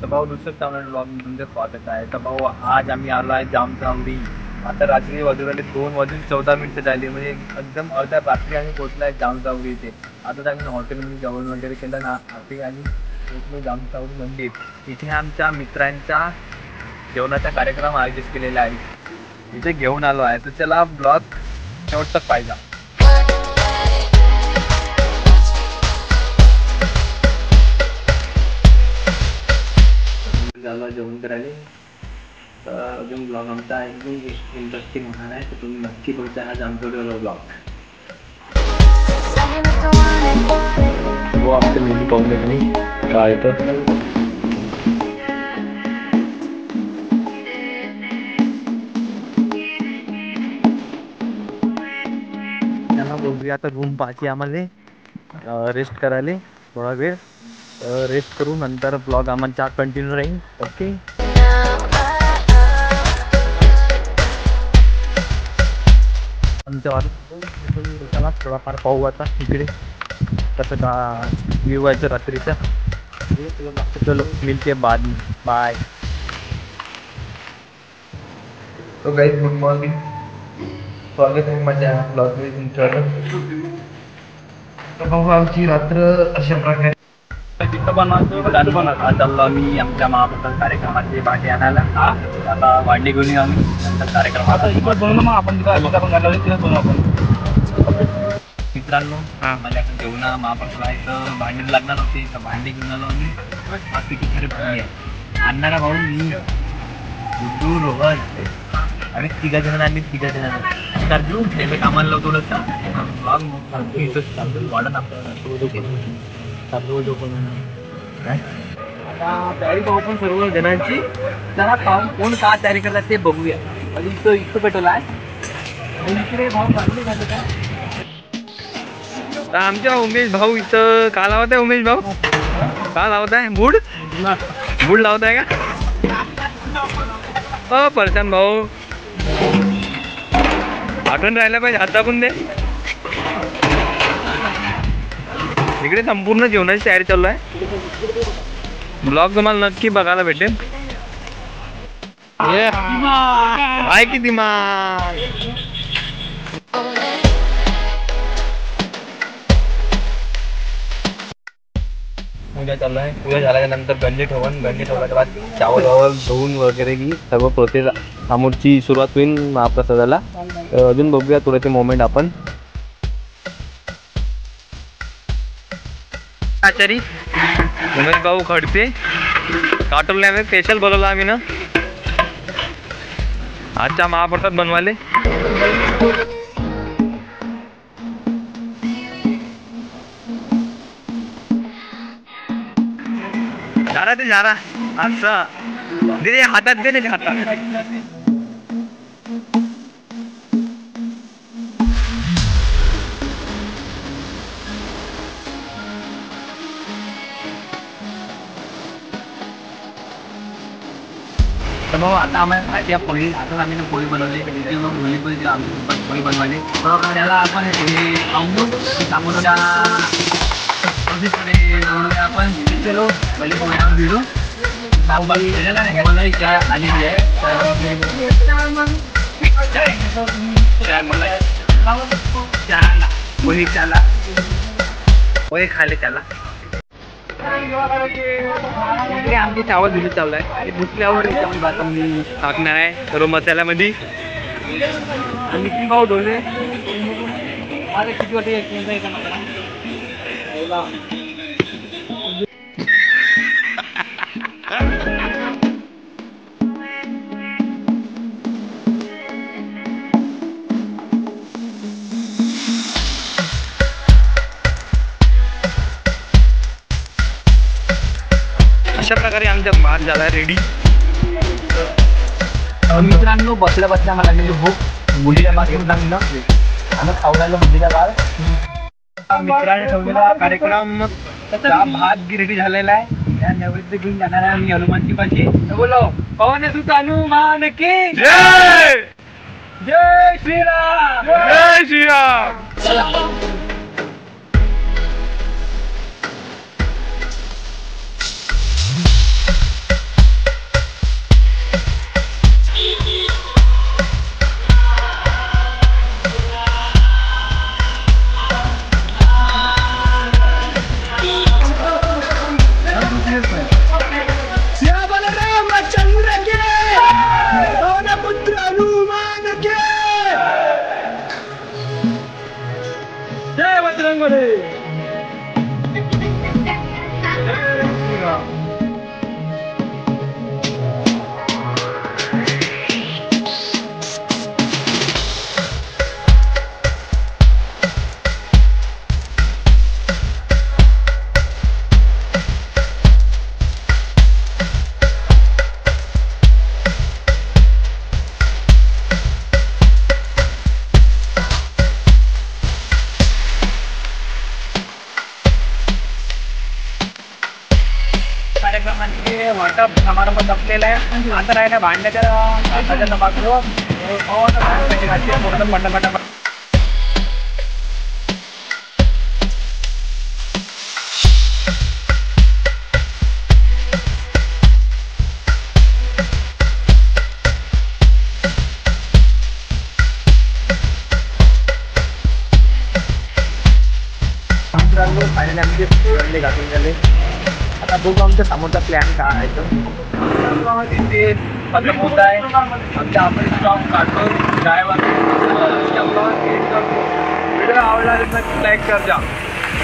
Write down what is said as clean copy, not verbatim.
तर भाऊ दुसरं चांगलं ब्लॉग तुमचं स्वागत आहे. तर भाऊ आज आम्ही आलो आहे जामचावडी. आता रात्री वाजून आले 2:14 झाली, म्हणजे एकदम अर्ध्या रात्री आम्ही पोहोचलो आहे जामचावडी इथे. आता तर आम्ही हॉटेलमध्ये जेवण वगैरे केलं ना आधी आणि पोहोचलो जामचावडी मंदिर. इथे आमच्या मित्रांचा जेवणाचा कार्यक्रम आयोजित केलेला आहे, इथे घेऊन आलो आहे. तर चला ब्लॉग शेवटचा पाहिजे. झालं जेवण करायला. तर अजून ब्लॉग आमचा एकदम इंटरेस्टिंग होणार आहे, तर तुम्ही नक्की बघता हा जामचौडीवाला ब्लॉग. वो आपल्या नेहमी पाहून देत नाही काय येतं. त्यांना बघूया आता रूम पाहायची आम्हाला, रेस्ट करायला थोडा वेळ. रेस्ट करू नंतर ब्लॉग आम्हाला कंटिन्यू राहील. ओके. चला थोडाफार पाहू आता इकडे कसं का व्ह्यू व्हायचं रात्रीचा. चलो मिलते बाद. बाय. तो गाइस गुड मॉर्निंग, स्वागत आहे माझ्या ब्लॉगमध्ये तुमचं. तर बघू आमची रात्र अशा प्रकारे तिथं बनवतो चाललो आम्ही आमच्या महाप्रसाद कार्यक्रमाचे भांडी आणायला. आता भांडी घेऊन आम्ही नंतर कार्यक्रम आता इकडे बनवू मग आपण बनवू आपण. मित्रांनो माझ्याकडे जेवण महाप्रसादाचं भांडी लागणार होती, तर भांडी घेऊन आलो आम्ही. बाकी खरे भांडी आहे आणणारा भाऊ मी, गुड्डू, रोहन आणि तिघा जण आणि तिघा जण अर्जुन हे कामाला लावतो वाढत तयारी पाहू पण सर्व जणांची. जरा पाहून कोण का तयारी करतात ते बघूया. आणि इथं पेट्रोल आहे इकडे भाऊ चांगले झाले का. आमच्या उमेश भाऊ इथं का लावत आहे. उमेश भाऊ का लावत आहे. बूड लावत आहे का. परशान भाऊ आठवण राहायला पाहिजे, हात दाबून दे. इकडे संपूर्ण जेवणाची तयारी चालू आहे. ब्लॉग तुम्हाला नक्की बघायला भेटेल. आहे की दिमाग. पूजा चालू आहे. पूजा झाल्याच्या नंतर गंजी ठेवल्याच्या बाद चावल धुवून वगैरे की सर्व प्रोसेस समोरची सुरुवात होईल महाप्रसादाला. अजून बघूया थोडेसे मोमेंट आपण. आचारी उमेश भाऊ खडसे काटोल्याने स्पेशल बोलवला आम्ही ना आजचा महाप्रसाद बनवाले. झारा ते झारा असं दे हातात, दे त्याच्या हातात. तर भाऊ आता आम्हाला पोळी, आता आम्ही पोळी बनवली. पोळी बनवली त्याला आपण सांगून आपण चलो पहिले पोळ्या भिडू. बाहुबली आलेली आहे पोळी त्याला पोळी खायला त्याला. इकडे आमची चावल भिजत चालू आहे. दुसऱ्यावर मी टाकणार आहे सर्व मसाल्यामध्ये. आणि भाऊ डोसे किती वाटे अशा प्रकारे आमचा भात झाला रेडी. मित्रांनो बसल्या बसल्या मला भूक मुलीला भात घेऊन लागली ना आणि खावल्याला मुलीला बाळ. मित्राने ठेवलेला कार्यक्रम भात रेडी झालेला आहे. त्या नैवेद्य घेऊन जाणार आहे आम्ही हनुमानची पाशी. बोलो पवन सुत हनुमान की जय. जय श्रीराम. जय श्रीराम. कार्यक्रमांचे वाटप समारंभ संपलेला आहे. आता राहिला भांड्याच्या समारंभ फायनली आमचे गल्ले घालून झाले. आता बघू आमच्या समोरचा प्लॅन काय आहे तो. तिथे खतम होत आहे. आमच्या आपण स्टॉप काढतो ड्रायव्हर. व्हिडिओ आवडला तर लाईक कर द्या.